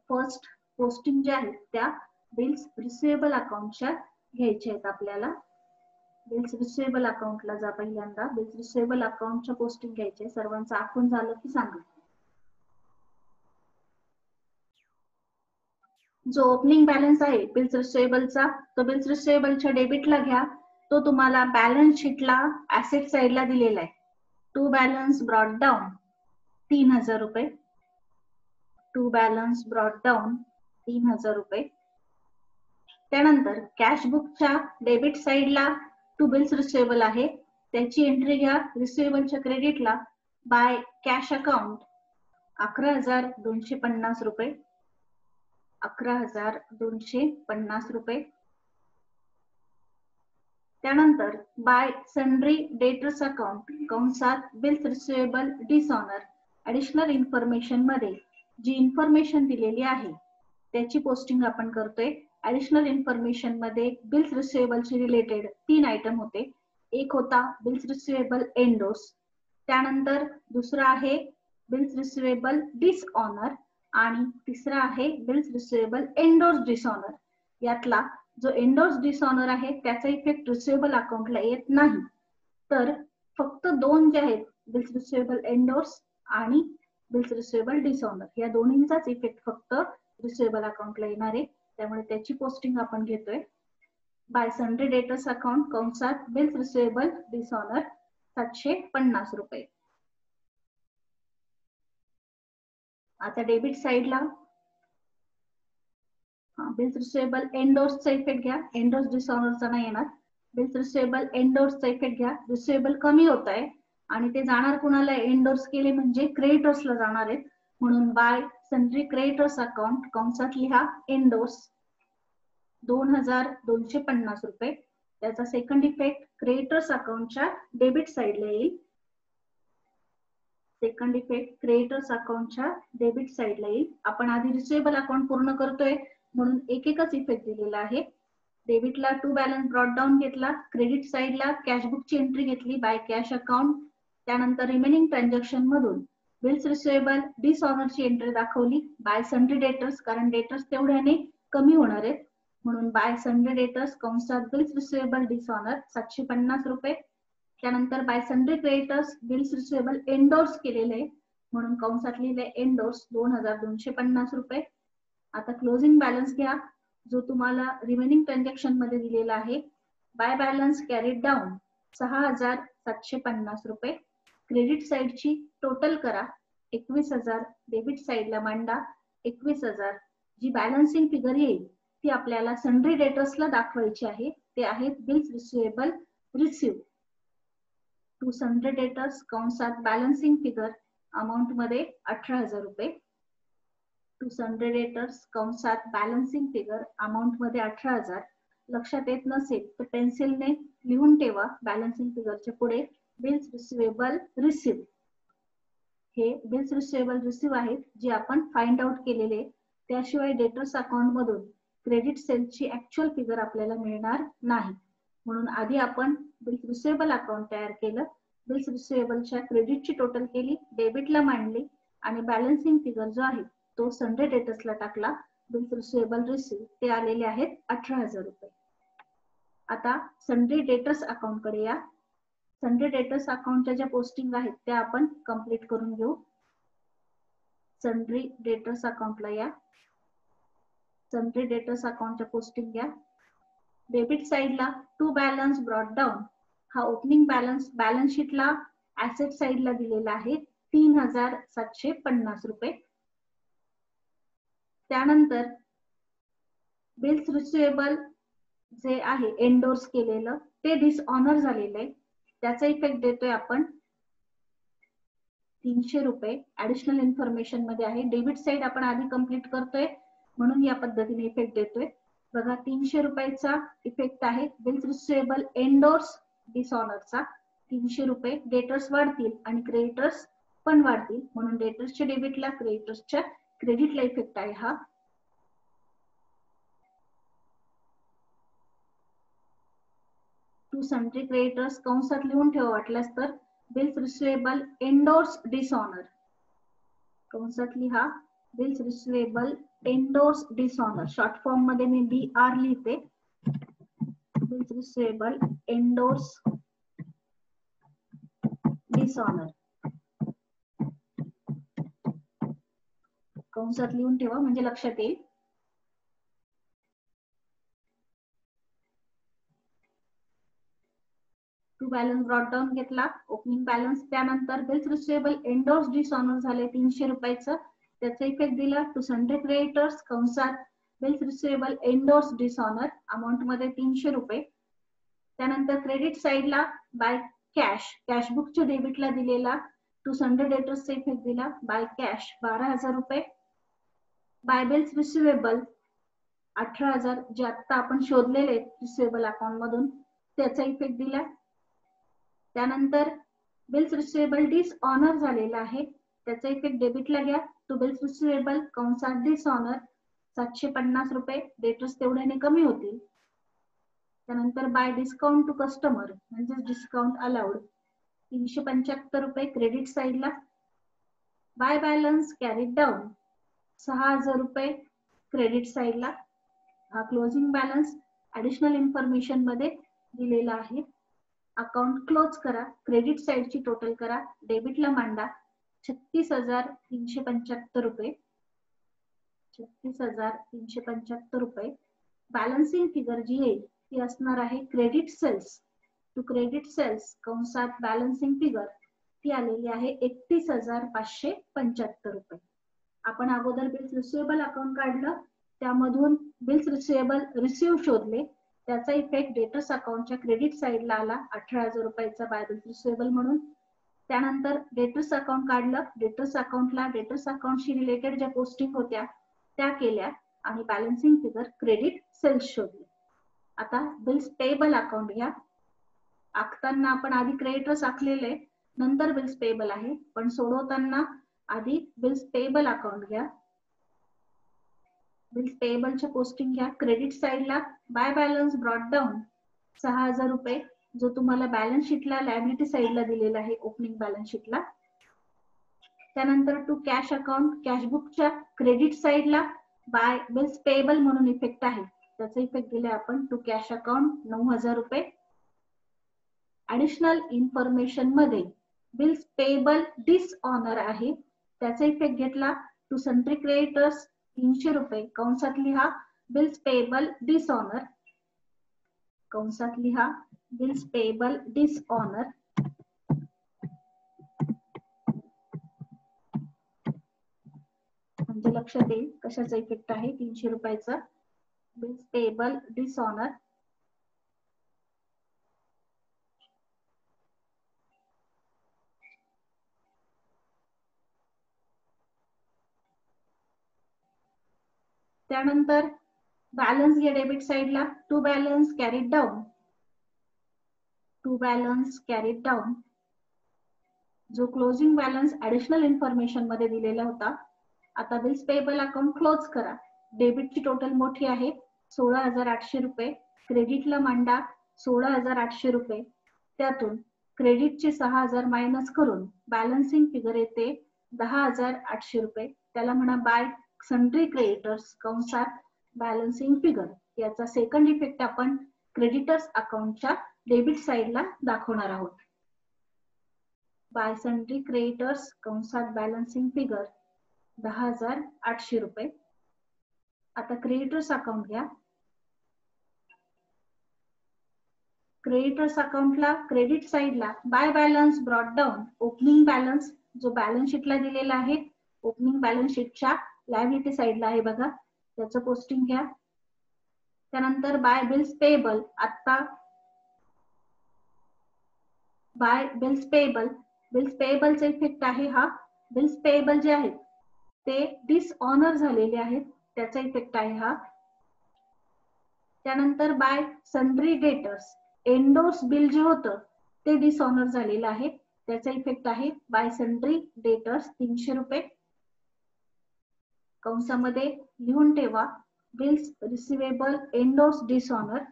फर्स्ट पोस्टिंग ज्या आहेत त्या बिल्स रिसिवेबल अकाउंटच्या घ्यायच्या आहेत आपल्याला. बिल्स रिसिवेबल अकाउंटला जा. पहिल्यांदा बिल्स रिसिवेबल अकाउंटच्या पोस्टिंग घ्यायचे. सर्वांचं आखून झालं की सांगा. जो ओपनिंग बॅलन्स आहे बिल्स रिसिवेबलचा, तो बिल्स रिसिवेबलच्या डेबिटला घ्या. तो तुम्हाला बॅलन्स शीटला ऍसेट साइडला दिलेला आहे. टू बॅलन्स ब्रॉट डाऊन 3000 रुपये. टू बॅलन्स ब्रॉट डाऊन 3000 रुपये. त्यानंतर कॅश बुकच्या डेबिट साइडला टू बिल्स रिसिवेबल आहे, त्याची एंट्री घ्या. रिसिवेबलच्या क्रेडिटला बाय कॅश अकाउंट 11,250 रुपये. 11,250 रुपये. त्यानंतर बाय सन्ड्री डेटर्स अकाउंट कंसात bills receivable dishonour. Additional information मध्ये जी इन्फॉर्मेशन दिलेली आहे त्याची पोस्टिंग आपण करतोय. ऍडिशनल इन्फॉर्मेशन मध्ये बिल्स रिसिवेबलशी रिलेटेड 3 आयटम होते. एक होता बिल्स रिसिवेबल एंडोर्स, त्यानंतर दुसरा आहे बिल्स रिसिवेबल डिसऑनर आणि तिसरा आहे बिल्स रिसिवेबल एंडोर्स डिसऑनर. यातला जो एंडोर्स डिसऑनर आहे त्याचा इफेक्ट रिसिवेबल अकाउंटला येत नाही. तर फक्त दोन जे आहेत बिल्स रिसिवेबल एंडोर्स आणि बिल्स रिसिवेबल डिसऑनर, या दोन्हींचाच इफेक्ट फक्त रिसिवेबल अकाउंटला येणार आहे. त्यामुळे त्याची पोस्टिंग आपण घेतोय. बाय सन्ड्री डेटर्स अकाउंट कंसात बिल्स रिसिवेबल डिसऑनर 750 रुपये. आता डेबिट साइडला बिल्स रिसिवेबल एंडोर्सचा इफेक्ट घ्या. एंडोर्स डिसऑनरचा नाही येणार. बिल्स रिसिवेबल एंडोर्सचा इफेक्ट घ्या. रिसिवेबल कमी होत आहे आणि ते जाणार कुणाला? एंडोर्स केले म्हणजे क्रेडिटर्सला जाणार आहेत. म्हणून बाय सन्ड्री क्रेडिटर्स अकाउंट कंसात लिहा एंडोर्स 2,250 रुपये. त्याचा सेकंड इफेक्ट क्रेडिटर्स अकाउंटच्या डेबिट साइडला येईल. सेकंड इफेक्ट क्रेडिटर्स अकाउंटच्या डेबिट साइडला येईल. आपण आधी रिसिवेबल अकाउंट पूर्ण करतोय म्हणून एक एकच इफेक्ट दिलेला आहे. डेबिटला टू बॅलन्स ब्रॉट डाऊन घेतला. क्रेडिट साइडला कॅश बुकची एंट्री घेतली बाय कॅश अकाउंट. त्यानंतर रिमेनिंग ट्रान्झॅक्शन मधून बिल्स रिसिवेबल डिसऑनरची एंट्री दाखवली बाय सन्ड्री डेटर्स, कारण डेटर्स तेवढ्याने कमी होणार आहेत. म्हणून बाय सन्ड्री डेटर्स कंसात बिल्स रिसिवेबल डिसऑनर 750 रुपये. त्यानंतर bye sundry creditors bills receivable endorse केलेले आहे म्हणून कंसात लिहिले एंडोर्स 2,250 रुपये. आता क्लोजिंग बॅलन्स घ्या जो तुम्हाला रिमेनिंग ट्रान्झॅक्शन मध्ये दिलेला आहे. बाय बॅलन्स कॅरीड डाऊन 6,750 रुपये. क्रेडिट साइडची टोटल करा 21,000. डेबिट साइडला मांडा 21,000. जी बॅलन्सिंग फिगर येईल ती आपल्याला सन्ड्री डेटर्सला दाखवायची आहे. ते आहेत bills receivable receive to sundry debtors कंसात बॅलन्सिंग फिगर अमाऊंट मध्ये 18,000 रुपये. टू सन्ड्री डेटर्स कंसात बॅलन्सिंग फिगर अमाऊंट मध्ये 18,000. लक्षात येत नसेल तर पेन्सिलने लिहून ठेवा बॅलन्सिंग फिगरच्या पुढे बिल्स रिसिवेबल रिसिव्ह. हे बिल्स रिसिवेबल रिसिव्ह आहेत जे आपण फाइंड आउट केलेले. त्याशिवाय डेटर्स अकाउंट मधून क्रेडिट सेलची ऍक्च्युअल फिगर आपल्याला मिळणार नाही. म्हणून आधी आपण बिल्स रिसिवेबल अकाउंट तयार केलं. बिल्स रिसिवेबलच्या क्रेडिटची टोटल केली, डेबिटला मांडली आणि बॅलन्सिंग फिगर जो आहे तो सन्ड्री डेटर्सला टाकला. बिल्स रिसिवेबल रिसिव्ह ते आलेले आहेत 18,000 रुपये. आता सन्ड्री डेटर्स अकाउंट कडे या. सन्ड्री डेटर्स अकाउंटच्या ज्या पोस्टिंग आहेत त्या आपण कंप्लीट करून घेऊ. सन्ड्री डेटर्स अकाउंटला या. सन्ड्री डेटर्स अकाउंटच्या पोस्टिंग घ्या. डेबिट साइडला टू बॅलन्स ब्रॉट डाऊन हा ओपनिंग बॅलन्स बॅलन्स शीटला ऍसेट साइडला दिलेला आहे 3,750 रुपये. त्यानंतर बिल्स रिसिवेबल जे आहे एंडोर्स केलेलं ते डिसऑनर झालेलं आहे. त्याचा इफेक्ट देतोय आपण 300 रुपये. ऍडिशनल इन्फॉर्मेशन मध्ये आहे. डेबिट साइड आपण आधी कंप्लीट करतोय म्हणून या पद्धतीने इफेक्ट देतोय. बघा 300 रुपयाचा इफेक्ट आहे बिल्स रिसिवेबल एंडोर्स डिसऑनरचा 300 रुपये. डेटर्स वाढतील आणि क्रेडिटर्स पण वाढतील म्हणून डेटर्सच्या डेबिटला क्रेडिटर्सच्या क्रेडिटला इफेक्ट आहे हा. टू सन्ड्री क्रेडिटर्स कंसात लिहून ठेवा वाटल्यास तर बिल्स रिसिवेबल एंडोर्स डिसऑनर कंसात लिहा bills receivable endorse dishonour. Short form मध्ये मी BR लिहिते. बिल्स रिसिवेबल एंडोर्स डिसऑनर कंसात लिहून ठेवा म्हणजे लक्षात येईल. टू बॅलन्स ब्रॉट डाऊन घेतला, ओपनिंग बॅलन्स, त्यानंतर बिल्स रिसिवेबल एंडोर्स डिसऑनर झाले 300 रुपयाचं, त्याचा इफेक्ट दिला टू सन्ड्री क्रेडिटर्स कंसात bills receivable endorse dishonour amount मध्ये 300 रुपये. त्यानंतर क्रेडिट साइडला बाय कॅश बुकच्या डेबिटला दिलेला टू सन्ड्री डेटर्सचा इफेक्ट दिला बाय कॅश 12,000 रुपये. बाय बिल्स रिसिवेबल 18,000 जे आता आपण शोधलेले रिसिवेबल अकाउंट मधून त्याचा इफेक्ट दिला. त्यानंतर बिल्स रिसिवेबल डिसऑनर झालेला आहे, त्याचा इफेक्ट डेबिटला घ्या टू बिल्स रिसिवेबल कंसात डिसऑनर 750 रुपये, डेटर्स तेवढ्याने कमी होतील. त्यानंतर बाय डिस्काउंट टू कस्टमर म्हणजे डिस्काउंट अलाउड 375 रुपये क्रेडिट साइडला. बाय बॅलन्स कॅरीड डाऊन 6,000 रुपये क्रेडिट साइडला. हा क्लोजिंग बॅलन्स ऍडिशनल इन्फॉर्मेशन मध्ये दिलेला आहे. अकाउंट क्लोज करा, क्रेडिट साइडची टोटल करा, डेबिटला मांडा 36,375 रुपये, 36,375 रुपये. बॅलन्सिंग फिगर जी येईल ती असणार आहे credit sales to credit sales कंसात बॅलन्सिंग फिगर ती आलेली आहे 31,575 रुपये. आपण अगोदर बिल्स रिसिवेबल अकाउंट काढलं, त्यामधून बिल्स रिसिवेबल रिसिव्ह शोधले, त्याचा इफेक्ट डेटर्स अकाउंटच्या क्रेडिट साइडला आला 18,000 रुपयाचा बाय बिल्स रिसिवेबल म्हणून. त्यानंतर डेटर्स अकाउंट काढलं, डेटर्स अकाउंटला डेटर्स अकाउंटशी रिलेटेड ज्या पोस्टिंग होत्या त्या केल्या आणि बॅलन्सिंग फिगर क्रेडिट सेल्स शोधले. आता बिल्स पेएबल अकाउंट घ्या. आखताना आपण आधी क्रेडिटर्स आखलेले, नंतर बिल्स पेएबल आहे, पण सोडवताना आधी बिल्स पेएबल अकाउंट घ्या. बिल्स पेएबलच्या पोस्टिंग घ्या. क्रेडिट साइडला बाय बॅलन्स ब्रॉट डाऊन 6,000 रुपये जो तुम्हाला बॅलन्स शीटला लायबिलिटी साइडला दिलेला आहे ओपनिंग बॅलन्स शीटला. त्यानंतर टू कॅश अकाउंट कॅशबुकच्या क्रेडिट साइडला बाय बिल्स पेएबल म्हणून इफेक्ट आहे, त्याचा इफेक्ट दिला आपण टू कॅश अकाउंट 9,000 रुपये. ऍडिशनल इन्फॉर्मेशन मध्ये बिल्स पेएबल डिसऑनर आहे, त्याचा इफेक्ट घेतला टू सन्ड्री क्रेडिटर्स 300 रुपये कंसात लिहा बिल्स पेएबल डिसऑनर, कंसात लिहा बिल्स पेएबल डिसऑनर. म्हणजे लक्षात येईल कशाचा इफेक्ट आहे 300 रुपयाचा बिल्स पेएबल डिसऑनर. त्यानंतर बॅलन्स घ्या डेबिट साइडला to balance carried down, to balance carried down जो क्लोजिंग बॅलन्स ऍडिशनल इन्फॉर्मेशन मध्ये दिलेला होता. आता बिल्स पेएबल अकाउंट क्लोज करा. डेबिटची टोटल मोठी आहे 16,800 रुपये, क्रेडिटला मांडा 16,800 रुपये, त्यातून क्रेडिटचे 6,000 मायनस करून बॅलन्सिंग फिगर येते 10,800 रुपये, त्याला म्हणा बाय सन्ड्री क्रेडिटर्स कंसात बॅलन्सिंग फिगर. याचा सेकंड इफेक्ट आपण क्रेडिटर्स अकाउंटच्या डेबिट साइडला दाखवणार आहोत. बाय सन्ड्री क्रेडिटर्स कंसात बॅलन्सिंग फिगर 10,800 रुपये. आता क्रेडिटर्स अकाउंट घ्या. क्रेडिटर्स अकाउंटला क्रेडिट साइडला by balance brought down opening balance जो बॅलन्स शीटला दिलेला आहे, ओपनिंग बॅलन्स शीटच्या लायबिलिटी साइडला आहे बघा, त्याचं पोस्टिंग घ्या. त्यानंतर बाय बिल्स पेएबल, आता बाय बिल्स पेएबल, बिल्स पेएबलचा इफेक्ट आहे हा. बिल्स पेएबल जे आहेत ते डिसऑनर झालेले आहेत, त्याचा इफेक्ट आहे हा. त्यानंतर bye sundry debtors endorse bill जे होतं ते डिसऑनर झालेलं आहे, त्याचा इफेक्ट आहे बाय सन्ड्री डेटर्स 300 रुपये. कंसामध्ये लिहून ठेवा bills receivable endorse dishonour,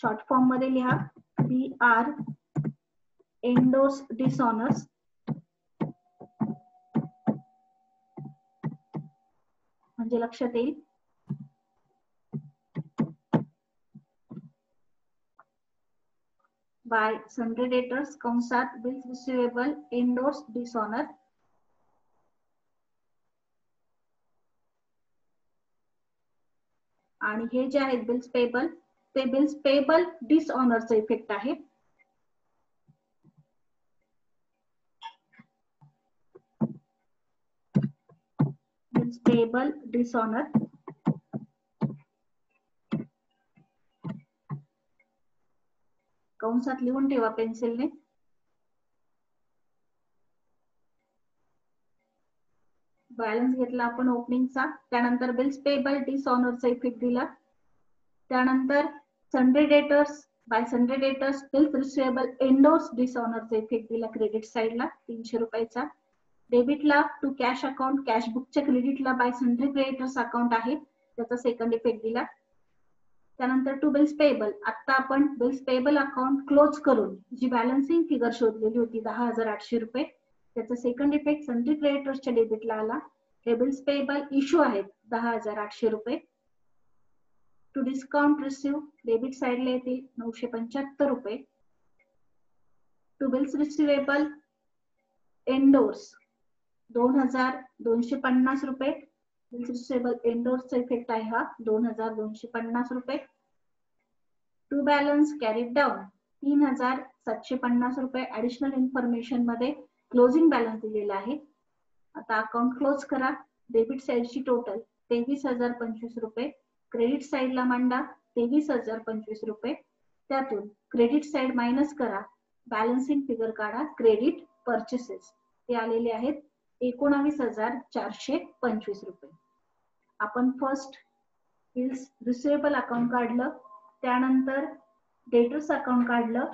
short form मध्ये लिहा BR एंडोर्स डिसऑनर्स. म्हणजे लक्षात येईल. बाय सन्ड्री डेटर्स कंसात बिल्स रिसिवेबल एंडोर्स डिसऑनर आणि हे जे आहेत बिल्स पेबल ते बिल्स पेबल डिसऑनरचा इफेक्ट आहे. बिल्स पेबल डिसऑनर कंसात लिहून ठेवा पेन्सिलने. बॅलन्स घेतला आपण ओपनिंगचा, त्यानंतर बिल्स पेबल डिसऑनरचा इफेक्ट दिला, त्यानंतर sundry debtors by sundry debtors bills receivable endorse डिसऑनरचा इफेक्ट दिला क्रेडिट साइडला 300 रुपयाचा. डेबिटला टू कॅश अकाउंट कॅशबुकच्या क्रेडिटला बाय सन्ड्री क्रेडिटर्स अकाउंट आहे त्याचा सेकंड इफेक्ट दिला. त्यानंतर टू बिल्स पेबल, आता आपण बिल्स पेबल अकाउंट क्लोज करून जी बॅलन्सिंग फिगर शोधलेली होती 10,800 रुपये त्याचा सेकंड इफेक्ट सन्ड्री क्रेडिटर्सच्या डेबिटला आला. हे बिल्स पेबल इश्यू आहेत 10,800 रुपये. टू डिस्काउंट रिसिव्ह डेबिट साइडला येतील 975 रुपये. टू बिल्स रिसिवेबल एंडोर्स 2,250 रुपये. बिल्स रिसिवेबल एंडोर्सचा इफेक्ट आहे हा 2,250 रुपये. टू बॅलन्स कॅरीड डाऊन 3,750 रुपये. ऍडिशनल इन्फॉर्मेशन मध्ये क्लोजिंग बॅलन्स दिलेला आहे. आता अकाउंट क्लोज करा. डेबिट साइडची टोटल 23,025 रुपये. क्रेडिट साइडला मांडा 23,025 रुपये. त्यातून क्रेडिट साइड मायनस करा, बॅलन्सिंग फिगर काढा, क्रेडिट परचेसेस ते आलेले आहेत 19,425 रुपये. आपण फर्स्ट बिल्स रिसिवेबल अकाउंट काढलं, त्यानंतर डेटर्स अकाउंट काढलं,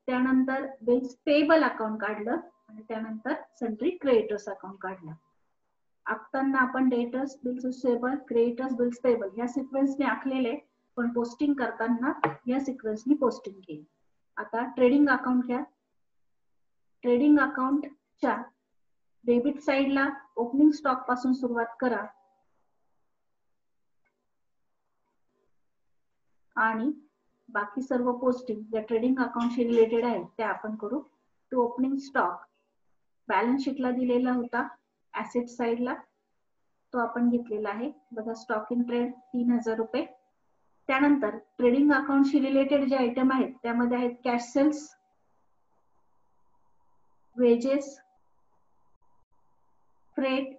त्यानंतर बिल्स पेबल अकाउंट काढलं आणि त्यानंतर सन्ड्री क्रेडिटर्स अकाउंट काढलं. आखताना आपण debtors bills receivable creditors bills payable या सिक्वेन्सने आखलेले, पण पोस्टिंग करताना या सिक्वेन्सनी पोस्टिंग केली. आता ट्रेडिंग अकाउंट घ्या. ट्रेडिंग अकाउंटच्या डेबिट साइडला ओपनिंग स्टॉक पासून सुरुवात करा आणि बाकी सर्व पोस्टिंग ज्या ट्रेडिंग अकाउंटशी रिलेटेड आहेत त्या आपण करू. टू ओपनिंग स्टॉक बॅलन्स शीटला दिलेला होता ऍसेट साइडला, तो आपण घेतलेला आहे. बघा स्टॉक इन ट्रेड 3,000 रुपये. त्यानंतर ट्रेडिंग अकाउंटशी रिलेटेड जे आयटम आहेत त्यामध्ये आहेत cash sales, wages, freight,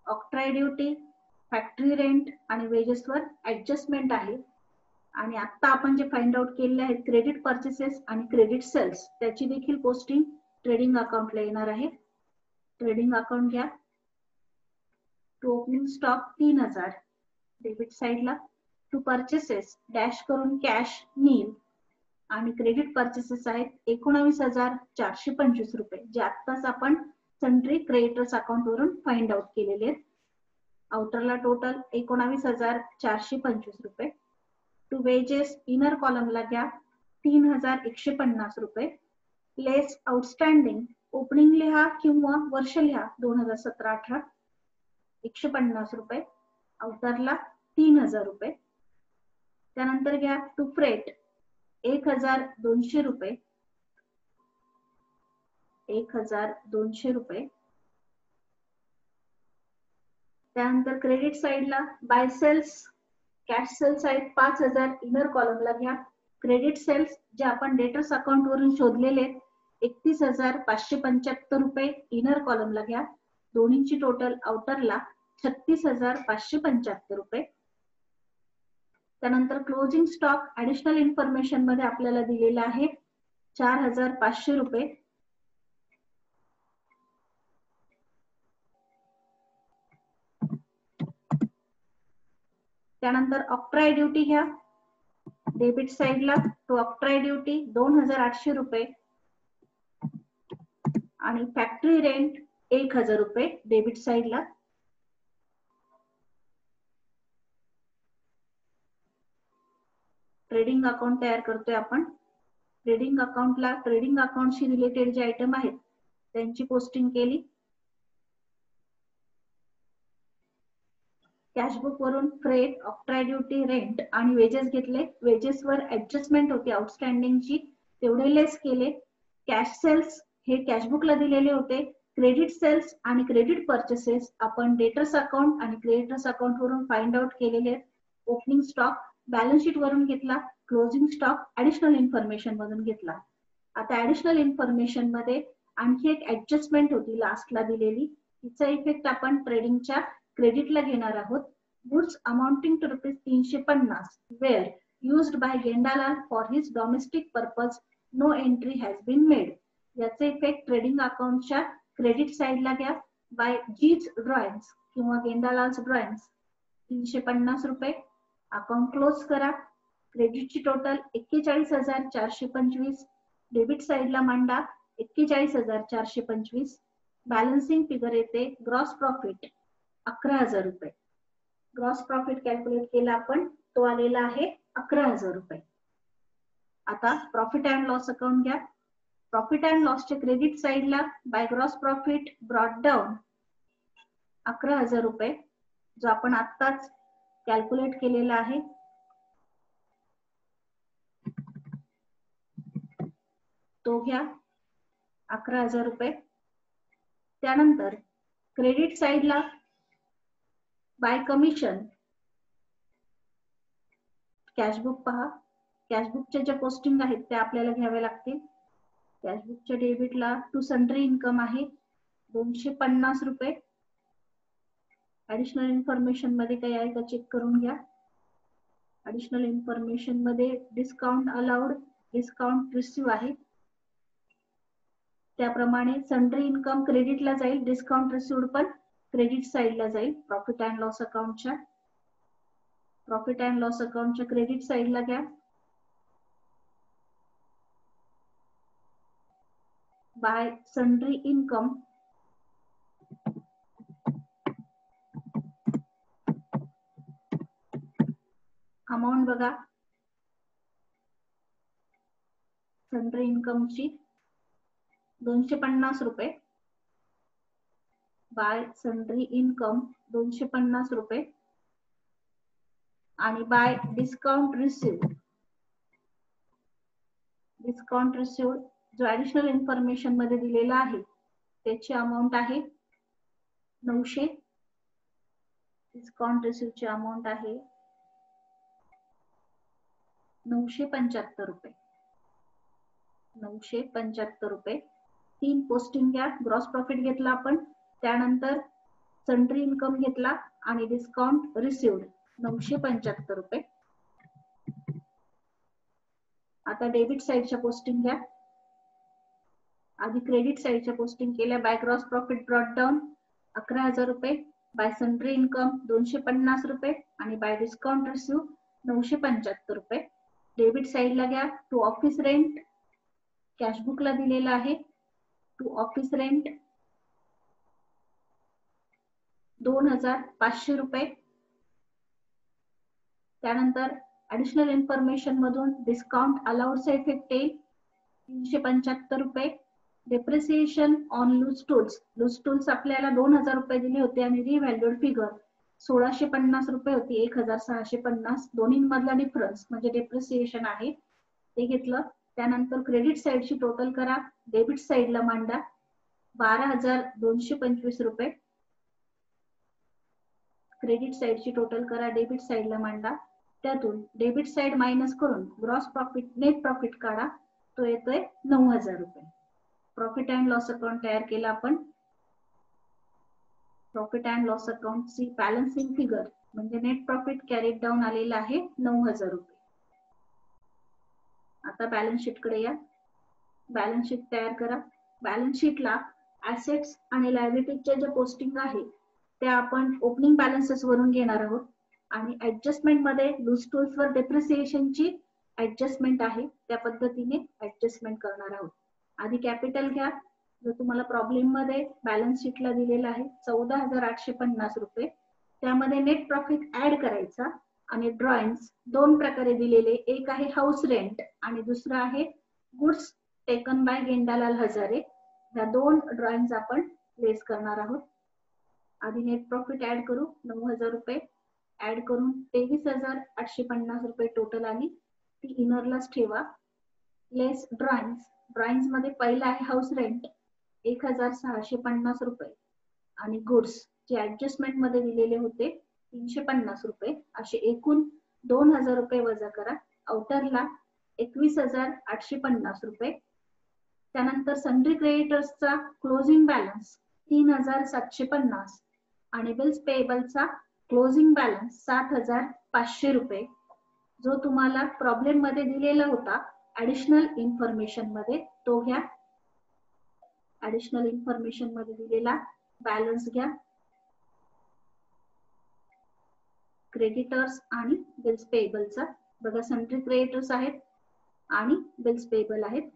octroi duty, factory rent आणि वेजेसवर ऍडजस्टमेंट आहे. आणि आता आपण जे फाइंड आउट केलेले आहेत क्रेडिट परचेसेस आणि क्रेडिट सेल्स त्याची देखील पोस्टिंग ट्रेडिंग अकाउंटला येणार आहे. ट्रेडिंग अकाउंट घ्या. टू ओपनिंग स्टॉक 3,000 डेबिट साइडला. टू परचेसेस डॅश करून कॅश नील आणि क्रेडिट परचेसेस आहेत 19,425 रुपये जे आत्ताच आपण सन्ड्री क्रेडिटर्स अकाउंट वरून फाइंड आउट केलेले आहेत. आउटरला टोटल 19,425 रुपये. टू वेजेस इनर कॉलमला घ्या 3,150 रुपये. लेस आउटस्टँडिंग ओपनिंग लिहा किंवा वर्ष लिहा 2017-18 150 रुपये. आउटरला 3,000 रुपये. त्यानंतर घ्या टू फ्रेट 1,200 रुपये. 1,200 रुपये. त्यानंतर क्रेडिट साइडला बाय सेल्स कॅश सेल्स आहेत 5,000 इनर कॉलमला घ्या. क्रेडिट सेल्स जे आपण डेटर्स अकाउंट वरून शोधलेले 31,575 रुपये इनर कॉलमला घ्या. दोन्हीची टोटल आउटरला 36,575 रुपये. त्यानंतर क्लोजिंग स्टॉक ऍडिशनल इन्फॉर्मेशन मध्ये आपल्याला दिलेला आहे 4,500 रुपये. त्यानंतर ऑक्ट्राय ड्युटी घ्या डेबिट साइडला. तो ऑक्ट्राय ड्युटी 2,800 रुपये आणि फॅक्टरी रेंट 1,000 रुपये डेबिट साइडला. ट्रेडिंग अकाउंट तयार करतोय आपण. ट्रेडिंग अकाउंटला ट्रेडिंग अकाउंटशी रिलेटेड जे आयटम आहेत त्यांची पोस्टिंग केली. कॅशबुक वरून फ्रेट, ऑक्ट्राय ड्युटी, रेंट आणि वेजेस घेतले. वेजेसवर ऍडजस्टमेंट होती आउटस्टँडिंगची तेवढे लेस केले. कॅश सेल्स हे कॅशबुकला दिलेले होते. क्रेडिट सेल्स आणि क्रेडिट परचेसेस आपण डेटर्स अकाउंट आणि क्रेडिटर्स अकाउंट वरून फाइंड आउट केलेले आहेत. ओपनिंग स्टॉक बॅलन्स शीट वरून घेतला. क्लोजिंग स्टॉक ऍडिशनल इन्फॉर्मेशन मधून घेतला. आता ऍडिशनल इन्फॉर्मेशन मध्ये आणखी एक ऍडजस्टमेंट होती लास्टला दिलेली. तिचा इफेक्ट आपण ट्रेडिंगच्या क्रेडिटला घेणार आहोत. Goods amounting to ₹350 were used by Gendalal for his domestic purpose no entry has been made. याचे इफेक्ट ट्रेडिंग अकाउंटच्या क्रेडिट साइडला घ्या. बाय जीज ड्रॉइंग्स किंवा गेंडालाल्स ड्रॉइंग्स ₹350. अकाउंट क्लोज करा. क्रेडिटची टोटल 41,425. डेबिट साइडला मांडा 41,425. बॅलन्सिंग फिगर येते gross profit ₹11,000. Gross profit calculate केला आपण, तो आलेला आहे ₹11,000. आता प्रॉफिट अँड लॉस अकाउंट घ्या. प्रॉफिट अँड लॉसच्या क्रेडिट साइडला by gross profit brought down ₹11,000 जो आपण आत्ताच कॅल्क्युलेट केलेला आहे. तो घ्या ₹11,000. त्यानंतर क्रेडिट साइडला बाय कमिशन कॅशबुक पहा. कॅशबुकच्या ज्या पोस्टिंग आहेत त्या आपल्याला घ्याव्या लागतील. कॅशबुकच्या डेबिटला टू सन्ड्री इन्कम आहे ₹250. ऍडिशनल इन्फॉर्मेशन मध्ये काही आहे का चेक करून घ्या. ऍडिशनल इन्फॉर्मेशन मध्ये डिस्काउंट अलाउड, डिस्काउंट रिसिव्ह आहे. त्याप्रमाणे सन्ड्री इन्कम क्रेडिटला जाईल, डिस्काउंट रिसिव्ड पण क्रेडिट साइडला जाईल. प्रॉफिट अँड लॉस अकाउंटच्या क्रेडिट साइडला घ्या. बाय सन्ड्री इन्कम अमाऊंट बघा. सन्ड्री इन्कमची ₹250. बाय सन्ड्री इन्कम ₹250 आणि बाय डिस्काउंट रिसिव्ड जो ऍडिशनल इन्फॉर्मेशन मध्ये दिलेला आहे त्याची अमाऊंट आहे 900. डिस्काउंट रिसिव्हची अमाऊंट आहे ₹975. ₹975. 3 पोस्टिंग घ्या. ग्रॉस प्रॉफिट घेतला आपण, त्यानंतर सन्ड्री इन्कम घेतला आणि डिस्काउंट रिसिव्ड ₹975. आता डेबिट साइडच्या पोस्टिंग घ्या. आधी क्रेडिट साइडच्या पोस्टिंग केल्या. By gross profit brought down ₹11,000. Bye sundry income ₹250 आणि बाय डिस्काउंट रिसिव्ह ₹975. डेबिट साइडला घ्या. टू ऑफिस रेंट कॅशबुकला दिलेला आहे. To office rent ₹2,500. त्यानंतर ऍडिशनल इन्फॉर्मेशन मधून डिस्काउंट अलाउडचा इफेक्ट येईल ₹375. डेप्रिसिएशन ऑन लूज टूल्स आपल्याला ₹2,000 दिले होते आणि रिव्हॅल्यूड फिगर ₹1,650 होती. 1,650 दोन्ही मधला डिफरन्स म्हणजे डेप्रिसिएशन आहे ते घेतलं. त्यानंतर क्रेडिट साइडची टोटल करा. डेबिट साइडला मांडा ₹12,225. क्रेडिट साइडची टोटल करा, डेबिट साइडला मांडा. त्यातून डेबिट साइड मायनस करून ग्रॉस प्रॉफिट नेट प्रॉफिट काढा. तो येतोय ₹9,000. प्रॉफिट अँड लॉस अकाउंट तयार केला आपण. प्रॉफिट अँड लॉस अकाउंटची बॅलन्सिंग फिगर म्हणजे नेट प्रॉफिट कॅरीड डाऊन आलेला आहे ₹9,000. आता बॅलन्स शीट कडे या. बॅलन्स शीट तयार करा. बॅलन्स शीटला ऍसेट्स आणि लायबिलिटीजच्या ज्या पोस्टिंग आहे त्या आपण ओपनिंग बॅलन्सेस वरून घेणार आहोत आणि ऍडजस्टमेंट मध्ये लूज टूल्स वर डेप्रिसिएशनची ऍडजस्टमेंट आहे त्या पद्धतीने ऍडजस्टमेंट करणार आहोत. आधी कॅपिटल घ्या. जो तुम्हाला प्रॉब्लेम मध्ये बॅलन्स शीटला दिलेला आहे ₹14,850. त्यामध्ये नेट प्रॉफिट ऍड करायचा आणि ड्रॉइंग्स 2 प्रकारे दिलेले. एक आहे हाऊस रेंट आणि दुसरा आहे गुड्स टेकन बाय गेंडालाल हजारे. या 2 ड्रॉइंग्स आपण प्लेस करणार आहोत. आधी नेट प्रॉफिट ऍड करू. ₹9,000 ऍड करून ₹23,850 टोटल आली. ती इनरलाच ठेवा. लेस ड्रॉइंग्स मध्ये पहिला आहे हाऊस रेंट 1650 रुपये आणि गुड्स जे ऍडजस्टमेंट मध्ये दिलेले होते 350 रुपये, असे एकूण 2000 रुपये वजा करा. आउटरला 21,850 रुपये. त्यानंतर सन्ड्री क्रेडिटर्सचा क्लोजिंग बॅलन्स 3,750 आणि बिल्स पेएबलचा क्लोजिंग बॅलन्स 7,500 रुपये, जो तुम्हाला प्रॉब्लेम मध्ये दिलेला होता ऍडिशनल इन्फॉर्मेशन मध्ये, तो घ्या. ऍडिशनल इन्फॉर्मेशन मध्ये दिलेला बॅलन्स घ्या. क्रेडिटर्स आणि बिल्स पेएबलचा बघा, सन्ड्री क्रेडिटर्स आहेत आणि बिल्स पेएबल आहेत.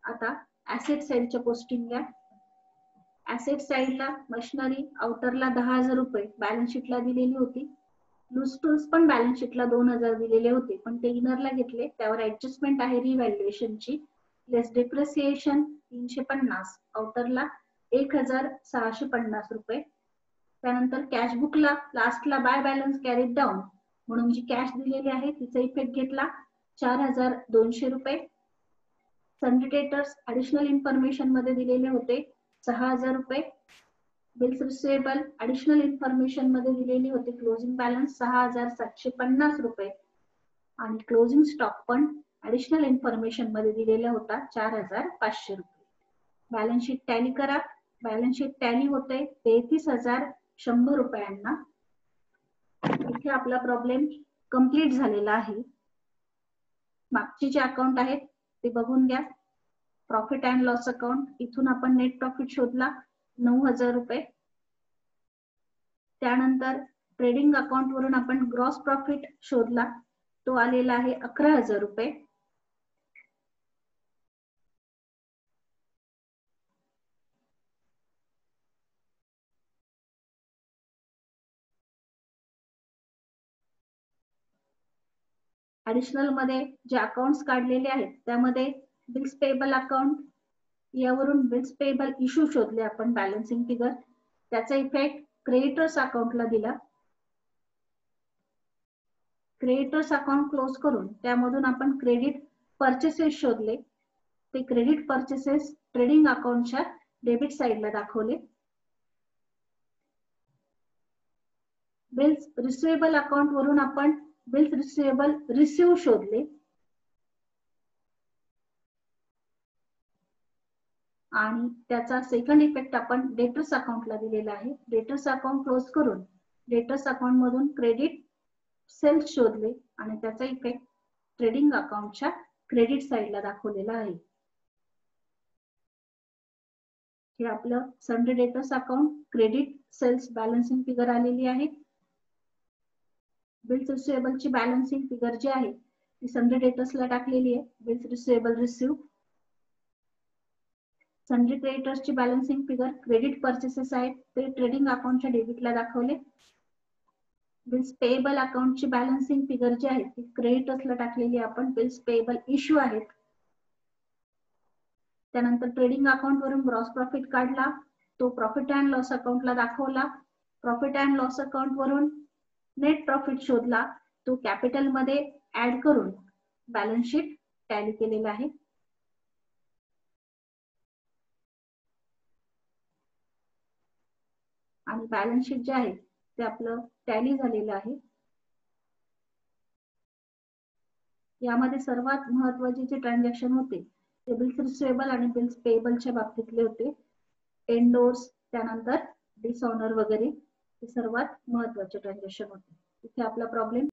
आता ऍसेट साइडच्या पोस्टिंग घ्या. ऍसेट साइडला मशिनरी आउटरला 10,000 रुपये बॅलन्स शीटला दिलेली होती. लूज टूल्स पण बॅलन्स शीटला 2,000 दिलेले होते, पण ते इनरला घेतले. त्यावर ऍडजस्टमेंट आहे रिव्हॅल्युएशनची. लेस डिप्रिसिएशन 350, आउटरला 1,650 रुपये. त्यानंतर कॅश बुकला लास्टला बाय बॅलन्स कॅरीड डाऊन म्हणून जी कॅश दिलेली आहे तिचा इफेक्ट घेतला 4,200 रुपये. सन्ड्री डेटर्स ऍडिशनल इन्फॉर्मेशन मध्ये दिलेले होते 6,000 रुपये. बिल्स रिसिवेबल ऍडिशनल इन्फॉर्मेशन मध्ये दिलेली होती क्लोजिंग बॅलन्स 6,750 रुपये आणि क्लोजिंग स्टॉक पण ऍडिशनल इन्फॉर्मेशन मध्ये दिलेला होता 4,500 रुपये. बॅलन्स शीट टॅली करा. बॅलन्स शीट टॅली होते 33,100 रुपयांना. इथे आपला प्रॉब्लेम कंप्लीट झालेला आहे. मागचे जे अकाउंट आहेत ते बघून घ्या. प्रॉफिट अँड लॉस अकाउंट, इथून आपण नेट प्रॉफिट शोधला 9,000 रुपये. त्यानंतर ट्रेडिंग अकाउंट वरून आपण ग्रॉस प्रॉफिट शोधला, तो आलेला आहे 11,000 रुपये. ऍडिशनल मध्ये जे अकाउंट्स काढलेले आहेत त्यामध्ये बिल्स पेएबल अकाउंट, यावरून बिल्स पेएबल इश्यू शोधले आपण बॅलन्सिंग फिगर. त्याचा इफेक्ट क्रेडिटर्स अकाउंटला दिला. क्रेडिटर्स अकाउंट क्लोज करून त्यामधून आपण क्रेडिट परचेसेस शोधले. ते क्रेडिट परचेसेस ट्रेडिंग अकाउंटच्या डेबिट साइडला दाखवले. बिल्स रिसिवेबल अकाउंट वरून आपण बिल्स रिसिवेबल रिसीव शोधले आणि त्याचा सेकंड इफेक्ट आपण डेटर्स अकाउंटला दिलेला आहे. डेटर्स अकाउंट क्लोज करून डेटर्स अकाउंट मधून क्रेडिट सेल्स शोधले आणि त्याचा इफेक्ट ट्रेडिंग अकाउंटच्या क्रेडिट साइडला दाखवलेला आहे. हे आपलं sundry debtors account credit sales balancing figure आलेली आहे. बिल्स रिसिवेबलची बॅलन्सिंग फिगर जी आहे ती सन्ड्री डेटर्सला टाकलेली आहे. Bills receivable receive. सन्ड्री क्रेडिटर्सची बॅलन्सिंग फिगर क्रेडिट परचेसेस आहेत ते ट्रेडिंग अकाउंटच्या डेबिटला दाखवले. बिल्स पेएबल अकाउंटची बॅलन्सिंग फिगर जी आहे ती क्रेडिटर्सला टाकलेली आपण. बिल्स पेएबल इश्यू आहेत. त्यानंतर ट्रेडिंग अकाउंट वरून ग्रॉस प्रॉफिट काढला, तो प्रॉफिट अँड लॉस अकाउंटला दाखवला. प्रॉफिट अँड लॉस अकाउंट वरून नेट प्रॉफिट शोधला, तो कॅपिटल मध्ये ऍड करून बॅलन्स शीट टॅली केलेला आहे. आणि बॅलन्स शीट जे आहे ते आपलं टॅली झालेलं आहे. यामध्ये सर्वात महत्वाचे जे ट्रान्झॅक्शन होते ते बिल्स रिसिवेबल आणि बिल्स पेएबलच्या बाबतीतले होते. एंडोर्स, त्यानंतर डिसऑनर वगैरे हे सर्वात महत्वाचे ट्रान्झॅक्शन होते. इथे आपला प्रॉब्लेम